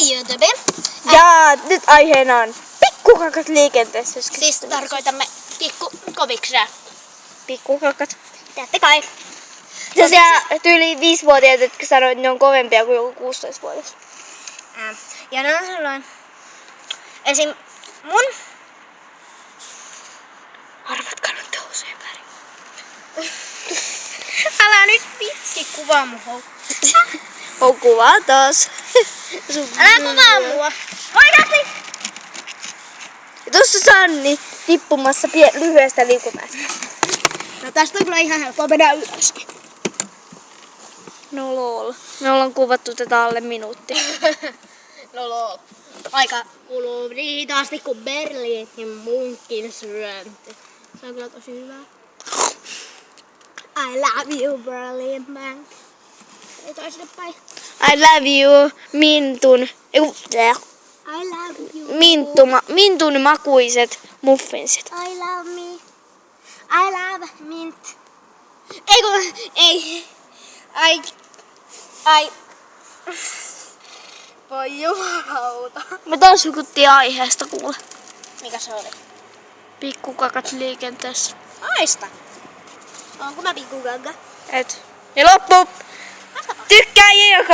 Hei YouTube! Ja nyt aiheena on pikkukakat liikenteessä. Siis tarkoitamme pikkukoviksia. Pikkukakat. Tiedätte kai. Ja siellä tyyli 5-vuotiaat, jotka sanoo, että ne on kovempia kuin joku 16-vuotias. Ja ne on sellainen. Esim. Mun. Arvatkaa nyt houseen värin. Älä nyt vitsi kuvaa mun houkkuja. On kuvaa taas. Älä kuvaa mua. Oikeasti! Ja tossa Sanni tippumassa lyhyestä liukumäestä. No tästä on kyllä ihan helppoa mennä ylös. No lol. Me ollaan kuvattu tätä alle minuutti. No lol. Aika kuluu riitaasti kuin Berliinin munkin syönti. Se on kyllä tosi hyvä. I love you Berlin Bank. Ei toiselle päin. I love you, mintun. I love you. Mintun makuiset muffinsit. I love me. I love mint. Ei. Ai. Voi jumalauta. Me taas hukuttiin aiheesta kuule. Mikä se oli? Pikkukakat liikenteessä. Aista. Onko mä pikkukakka? Et. Ja loppu. Tykkää